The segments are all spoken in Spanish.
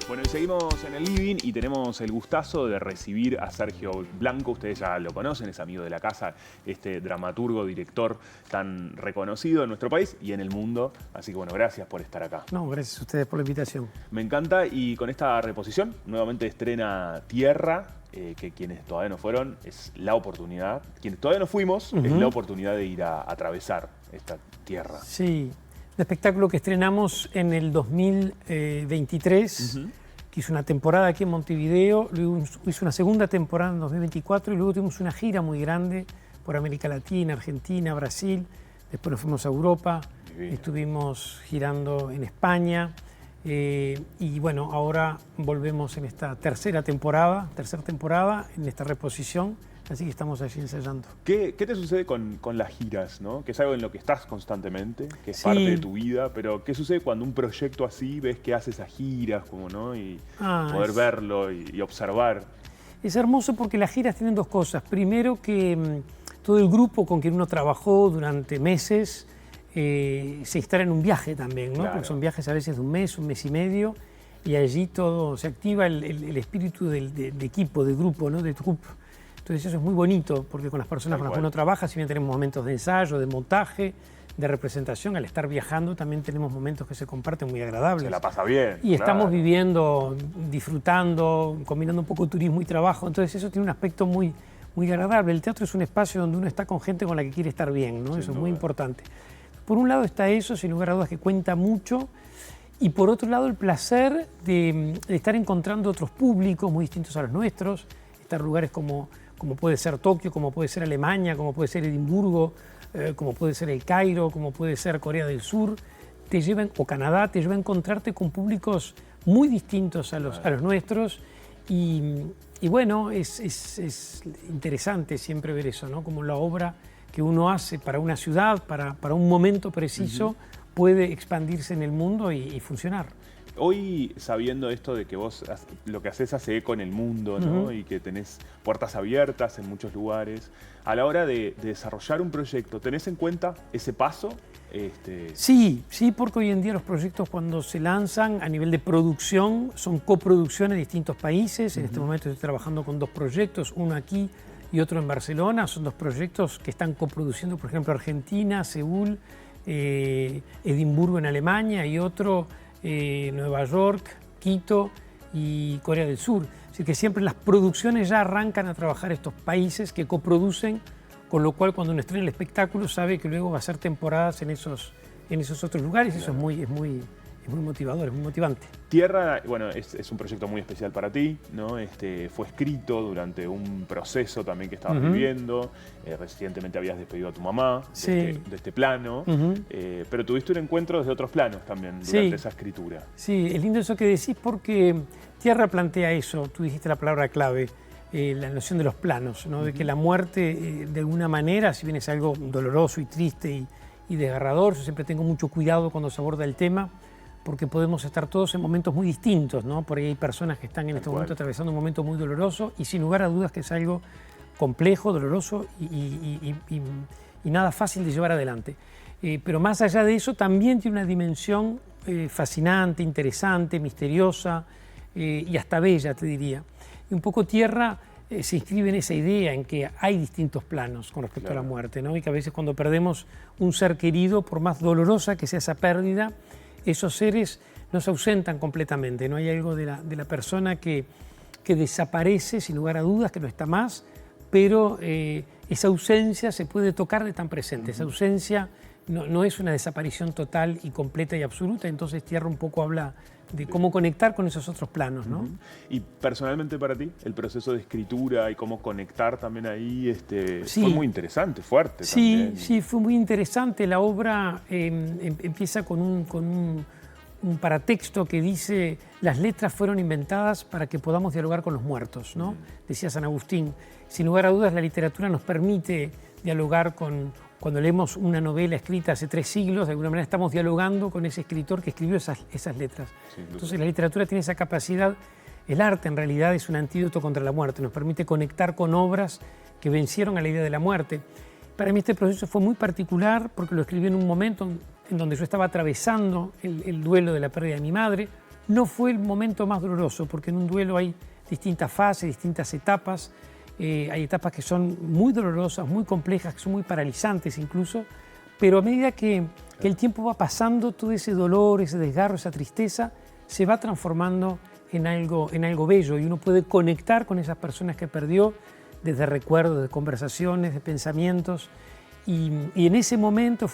Bueno, y seguimos en el living y tenemos el gustazo de recibir a Sergio Blanco. Ustedes ya lo conocen, es amigo de la casa, este dramaturgo, director tan reconocido en nuestro país y en el mundo. Así que bueno, gracias por estar acá. No, gracias a ustedes por la invitación. Me encanta, y con esta reposición nuevamente estrena Tierra, que quienes todavía no fueron, es la oportunidad. Quienes todavía no fuimos, es la oportunidad de ir a atravesar esta tierra. Sí, un espectáculo que estrenamos en el 2023, que hizo una temporada aquí en Montevideo, luego hizo una segunda temporada en 2024 y luego tuvimos una gira muy grande por América Latina, Argentina, Brasil, después nos fuimos a Europa, estuvimos girando en España y bueno, ahora volvemos en esta tercera temporada, en esta reposición. Así que estamos allí ensayando. ¿Qué te sucede con las giras, ¿no? Que es algo en lo que estás constantemente, que es parte de tu vida, pero ¿qué sucede cuando un proyecto así ves que hace esas giras, como, ¿no? Y poder verlo y observar? Es hermoso porque las giras tienen dos cosas. Primero, que todo el grupo con quien uno trabajó durante meses se instala en un viaje también, ¿no? Claro. Porque son viajes a veces de un mes y medio, y allí todo se activa el espíritu de equipo, de grupo, ¿no? De troupe. Entonces eso es muy bonito, porque con las personas con las que uno trabaja, si bien tenemos momentos de ensayo, de montaje, de representación, al estar viajando también tenemos momentos que se comparten muy agradables. Se la pasa bien. Y estamos viviendo, disfrutando, combinando un poco turismo y trabajo, entonces eso tiene un aspecto muy agradable. El teatro es un espacio donde uno está con gente con la que quiere estar bien, ¿no? Eso es muy importante. Por un lado está eso, sin lugar a dudas, que cuenta mucho, y por otro lado el placer de estar encontrando otros públicos muy distintos a los nuestros, estar en lugares como puede ser Tokio, como puede ser Alemania, como puede ser Edimburgo, como puede ser el Cairo, como puede ser Corea del Sur, o Canadá, te lleva a encontrarte con públicos muy distintos a los nuestros, y bueno, es interesante siempre ver eso, ¿no? Como la obra que uno hace para una ciudad, para un momento preciso, puede expandirse en el mundo y funcionar. Hoy, sabiendo esto de que vos lo que haces hace eco en el mundo, ¿no? Y que tenés puertas abiertas en muchos lugares, a la hora de desarrollar un proyecto, ¿tenés en cuenta ese paso? Sí, porque hoy en día los proyectos, cuando se lanzan a nivel de producción, son coproducciones de distintos países. En este momento estoy trabajando con dos proyectos, uno aquí y otro en Barcelona. Son dos proyectos que están coproduciendo, por ejemplo, Argentina, Seúl, Edimburgo en Alemania, y otro Nueva York, Quito y Corea del Sur. Así que siempre las producciones ya arrancan a trabajar estos países que coproducen, con lo cual cuando uno estrena el espectáculo sabe que luego va a ser temporadas en esos otros lugares. Claro. Eso es muy motivador, es muy motivante. Tierra, bueno, es un proyecto muy especial para ti, ¿no? Fue escrito durante un proceso también que estabas viviendo. Recientemente habías despedido a tu mamá de este plano, pero tuviste un encuentro desde otros planos también durante esa escritura. Sí, es lindo eso que decís, porque Tierra plantea eso. Tú dijiste la palabra clave, la noción de los planos, ¿no? De que la muerte, de alguna manera, si bien es algo doloroso y triste y desgarrador, yo siempre tengo mucho cuidado cuando se aborda el tema, porque podemos estar todos en momentos muy distintos, ¿no? Por ahí hay personas que están en este momento atravesando un momento muy doloroso, y sin lugar a dudas que es algo complejo, doloroso y nada fácil de llevar adelante. Pero más allá de eso, también tiene una dimensión fascinante, interesante, misteriosa y hasta bella, te diría. Y un poco Tierra se inscribe en esa idea, en que hay distintos planos con respecto a la muerte, ¿no? Y que a veces cuando perdemos un ser querido, por más dolorosa que sea esa pérdida, esos seres no se ausentan completamente, ¿no? Hay algo de la persona que desaparece, sin lugar a dudas, que no está más, pero esa ausencia se puede tocar de tan presente. Esa ausencia no es una desaparición total y completa y absoluta. Entonces Tierra un poco habla de cómo conectar con esos otros planos, ¿no? Y personalmente para ti, el proceso de escritura y cómo conectar también ahí, fue muy interesante, fuerte también. Sí, fue muy interesante. La obra empieza con un paratexto que dice: las letras fueron inventadas para que podamos dialogar con los muertos, ¿no? Decía San Agustín. Sin lugar a dudas, la literatura nos permite dialogar cuando leemos una novela escrita hace 3 siglos, de alguna manera estamos dialogando con ese escritor que escribió esas letras. Entonces la literatura tiene esa capacidad. El arte en realidad es un antídoto contra la muerte, nos permite conectar con obras que vencieron a la idea de la muerte. Para mí este proceso fue muy particular porque lo escribí en un momento en donde yo estaba atravesando el duelo de la pérdida de mi madre. no fue el momento más doloroso, porque en un duelo hay distintas fases, distintas etapas. Hay etapas que son muy dolorosas, muy complejas, que son muy paralizantes incluso, pero a medida que el tiempo va pasando, todo ese dolor, ese desgarro, esa tristeza, se va transformando en algo bello y uno puede conectar con esas personas que perdió desde recuerdos, de conversaciones, de pensamientos. Y en ese momento,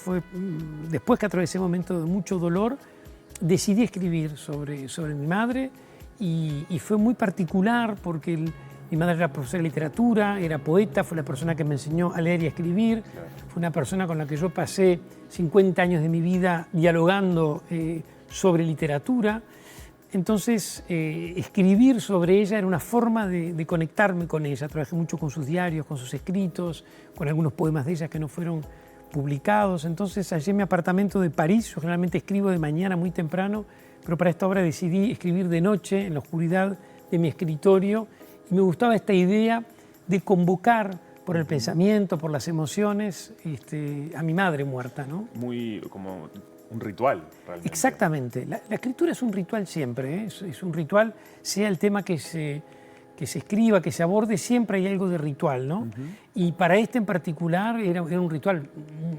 después que atravesé un momento de mucho dolor, decidí escribir sobre mi madre y fue muy particular porque mi madre era profesora de literatura, era poeta, fue la persona que me enseñó a leer y a escribir, fue una persona con la que yo pasé 50 años de mi vida dialogando sobre literatura. Entonces, escribir sobre ella era una forma de conectarme con ella. Trabajé mucho con sus diarios, con sus escritos, con algunos poemas de ella que no fueron publicados. Entonces, allí en mi apartamento de París, yo generalmente escribo de mañana muy temprano, pero para esta obra decidí escribir de noche, en la oscuridad de mi escritorio, y me gustaba esta idea de convocar por el pensamiento, por las emociones, a mi madre muerta, ¿no? Muy como un ritual, realmente. Exactamente. La escritura es un ritual siempre, ¿eh? Es un ritual, sea el tema que se escriba, que se aborde, siempre hay algo de ritual, ¿no? Y para este en particular era un ritual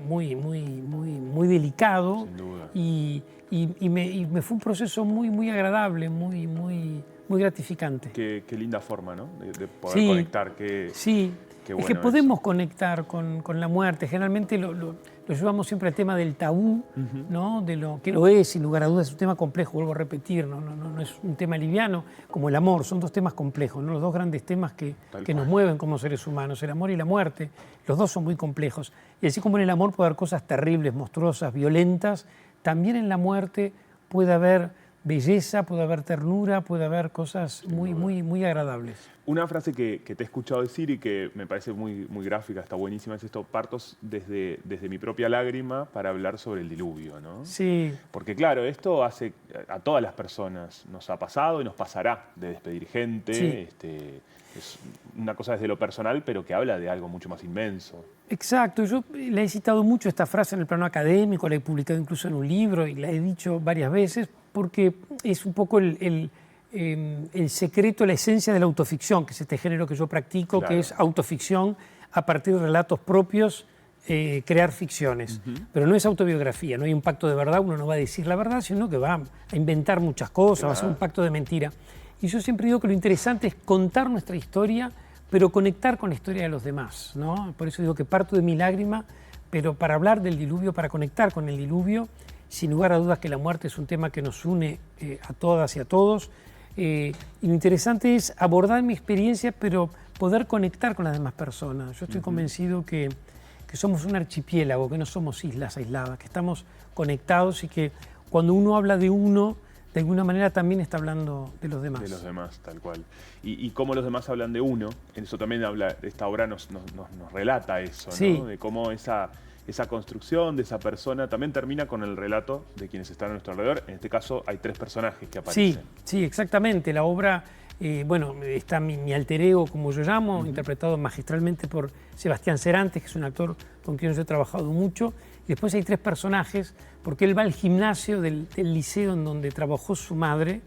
muy delicado. Sin duda. Y me fue un proceso muy agradable, muy gratificante. Qué linda forma, ¿no? De poder conectar. Sí, bueno es que podemos conectar con la muerte. Generalmente lo llevamos siempre al tema del tabú, ¿no? De lo que lo es, sin lugar a dudas, es un tema complejo, vuelvo a repetir, no es un tema liviano como el amor, son dos temas complejos, ¿no? Los dos grandes temas que nos mueven como seres humanos, el amor y la muerte, los dos son muy complejos. Y así como en el amor puede haber cosas terribles, monstruosas, violentas, también en la muerte puede haber belleza, puede haber ternura, puede haber cosas muy agradables. Una frase que te he escuchado decir y que me parece muy gráfica, está buenísima, es esto: parto desde mi propia lágrima para hablar sobre el diluvio, ¿no? Sí. Porque claro, esto a todas las personas nos ha pasado y nos pasará, de despedir gente. Sí. Es una cosa desde lo personal, pero que habla de algo mucho más inmenso. Exacto, yo la he citado mucho esta frase en el plano académico, la he publicado incluso en un libro y la he dicho varias veces, porque es un poco el secreto, la esencia de la autoficción, que es este género que yo practico, claro, que es autoficción a partir de relatos propios, crear ficciones. Pero no es autobiografía, no hay un pacto de verdad, uno no va a decir la verdad, sino que va a inventar muchas cosas, claro, va a ser un pacto de mentira. Y yo siempre digo que lo interesante es contar nuestra historia, pero conectar con la historia de los demás, ¿no? Por eso digo que parto de mi lágrima, pero para hablar del diluvio, para conectar con el diluvio, sin lugar a dudas que la muerte es un tema que nos une a todas y a todos. Y lo interesante es abordar mi experiencia, pero poder conectar con las demás personas. Yo estoy convencido que somos un archipiélago, que no somos islas aisladas, que estamos conectados y que cuando uno habla de uno, de alguna manera también está hablando de los demás. De los demás, tal cual. Y cómo los demás hablan de uno, eso también esta obra nos relata eso, sí, ¿no? De cómo esa construcción de esa persona también termina con el relato de quienes están a nuestro alrededor. En este caso hay 3 personajes que aparecen. Sí, exactamente. La obra, está mi alter ego, como yo llamo, interpretado magistralmente por Sebastián Cerantes, que es un actor con quien yo he trabajado mucho. Y después hay 3 personajes, porque él va al gimnasio del liceo en donde trabajó su madre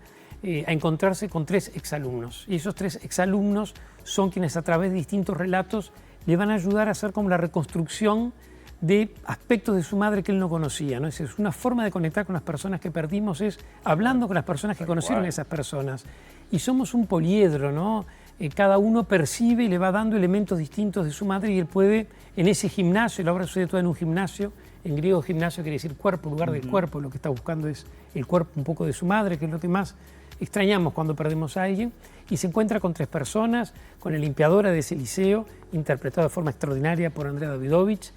a encontrarse con 3 exalumnos. Y esos 3 exalumnos son quienes a través de distintos relatos le van a ayudar a hacer como la reconstrucción de aspectos de su madre que él no conocía, ¿no? Es una forma de conectar con las personas que perdimos, es hablando con las personas que conocieron a esas personas. Y somos un poliedro, ¿no? Cada uno percibe y le va dando elementos distintos de su madre y él puede, en ese gimnasio, la obra sucede toda en un gimnasio, en griego gimnasio quiere decir cuerpo, lugar del cuerpo, lo que está buscando es el cuerpo un poco de su madre, que es lo que más extrañamos cuando perdemos a alguien, y se encuentra con 3 personas, con la limpiadora de ese liceo, interpretado de forma extraordinaria por Andrea Davidovich,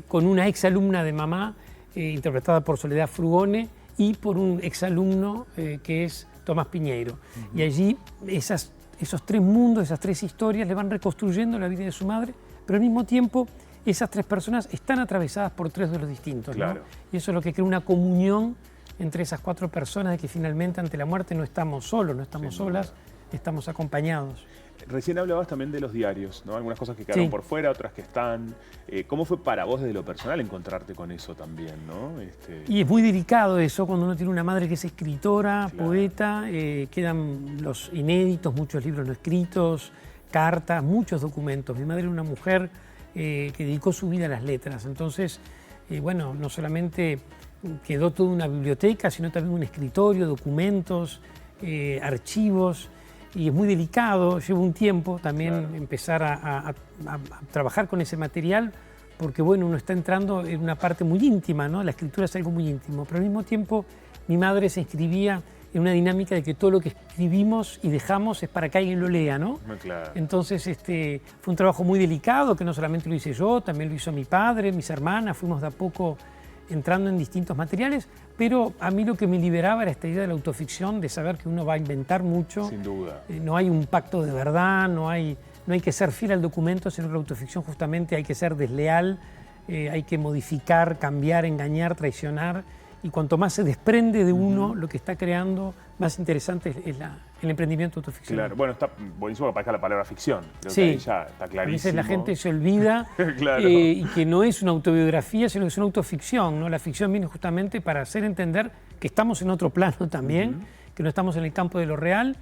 con una exalumna de mamá, interpretada por Soledad Frugone, y por un exalumno que es Tomás Piñeiro. Y allí esos 3 mundos, esas 3 historias le van reconstruyendo la vida de su madre, pero al mismo tiempo esas 3 personas están atravesadas por 3 duelos distintos, claro, ¿no? Y eso es lo que crea una comunión entre esas 4 personas, de que finalmente ante la muerte no estamos solos, no estamos solas, estamos acompañados. Recién hablabas también de los diarios, ¿no? Algunas cosas que quedaron por fuera, otras que están. ¿Cómo fue para vos desde lo personal encontrarte con eso también, ¿no? Y es muy delicado eso cuando uno tiene una madre que es escritora, poeta, quedan los inéditos, muchos libros no escritos, cartas, muchos documentos. Mi madre era una mujer que dedicó su vida a las letras, entonces, bueno, no solamente quedó toda una biblioteca, sino también un escritorio, documentos, archivos. Y es muy delicado, lleva un tiempo también empezar a trabajar con ese material, porque bueno, uno está entrando en una parte muy íntima, ¿no? La escritura es algo muy íntimo, pero al mismo tiempo mi madre se inscribía en una dinámica de que todo lo que escribimos y dejamos es para que alguien lo lea, ¿no? Claro. Entonces fue un trabajo muy delicado, que no solamente lo hice yo, también lo hizo mi padre, mis hermanas, fuimos de a poco entrando en distintos materiales, pero a mí lo que me liberaba era esta idea de la autoficción, de saber que uno va a inventar mucho. Sin duda. No hay un pacto de verdad, no hay que ser fiel al documento, sino que la autoficción justamente hay que ser desleal, hay que modificar, cambiar, engañar, traicionar, y cuanto más se desprende de uno lo que está creando, más interesante es el emprendimiento autoficcional. Claro, bueno, está buenísimo que aparezca la palabra ficción. Creo sí, que ahí ya está clarísimo. A veces la gente se olvida claro. Y que no es una autobiografía, sino que es una autoficción, ¿no? La ficción viene justamente para hacer entender que estamos en otro plano también, que no estamos en el campo de lo real,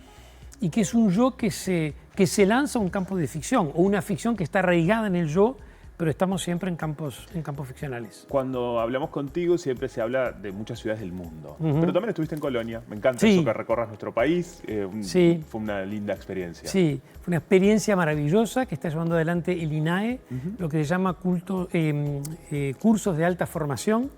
y que es un yo que se lanza a un campo de ficción, o una ficción que está arraigada en el yo, pero estamos siempre en campos ficcionales. Cuando hablamos contigo siempre se habla de muchas ciudades del mundo, pero también estuviste en Colonia. Me encanta eso, que recorras nuestro país. Fue una linda experiencia. Sí, fue una experiencia maravillosa que está llevando adelante el INAE, lo que se llama cursos de alta formación,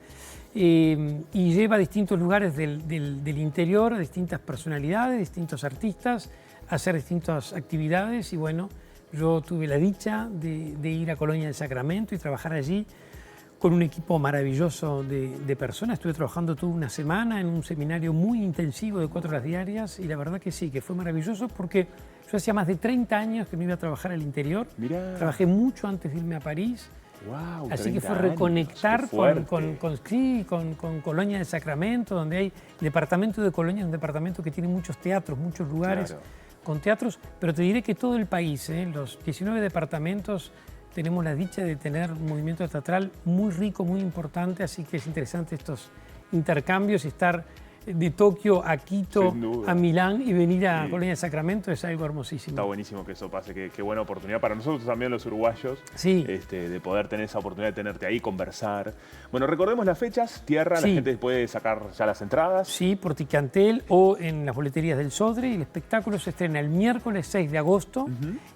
y lleva a distintos lugares del interior, a distintas personalidades, distintos artistas, a hacer distintas actividades. Y bueno, yo tuve la dicha de ir a Colonia del Sacramento y trabajar allí con un equipo maravilloso de personas. Estuve trabajando toda una semana en un seminario muy intensivo de 4 horas diarias, y la verdad que sí, que fue maravilloso porque yo hacía más de 30 años que no iba a trabajar al interior. Mirá. Trabajé mucho antes de irme a París. Wow, así que fue reconectar con Colonia del Sacramento, donde hay el departamento de Colonia, es un departamento que tiene muchos teatros, muchos lugares con teatros, pero te diré que todo el país, los 19 departamentos, tenemos la dicha de tener un movimiento teatral muy rico, muy importante, así que es interesante estos intercambios, estar de Tokio a Quito, a Milán y venir a Colonia del Sacramento es algo hermosísimo. Está buenísimo que eso pase, qué buena oportunidad para nosotros también los uruguayos, de poder tener esa oportunidad de tenerte ahí, conversar. Bueno, recordemos las fechas, Tierra, la gente puede sacar ya las entradas. Sí, por Ticantel o en las boleterías del Sodre, y el espectáculo se estrena el miércoles 6 de agosto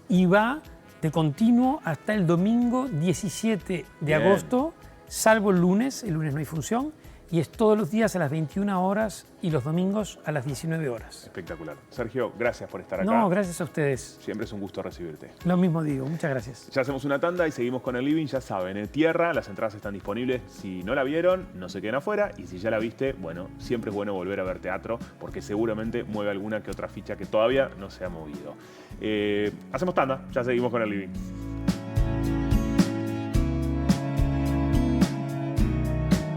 y va de continuo hasta el domingo 17 de agosto, salvo el lunes no hay función. Y es todos los días a las 21 horas y los domingos a las 19 horas. Espectacular. Sergio, gracias por estar acá. No, gracias a ustedes. Siempre es un gusto recibirte. Lo mismo digo, muchas gracias. Ya hacemos una tanda y seguimos con el living, ya saben, Tierra, las entradas están disponibles. Si no la vieron, no se queden afuera. Y si ya la viste, bueno, siempre es bueno volver a ver teatro, porque seguramente mueve alguna que otra ficha que todavía no se ha movido. Hacemos tanda, ya seguimos con el living.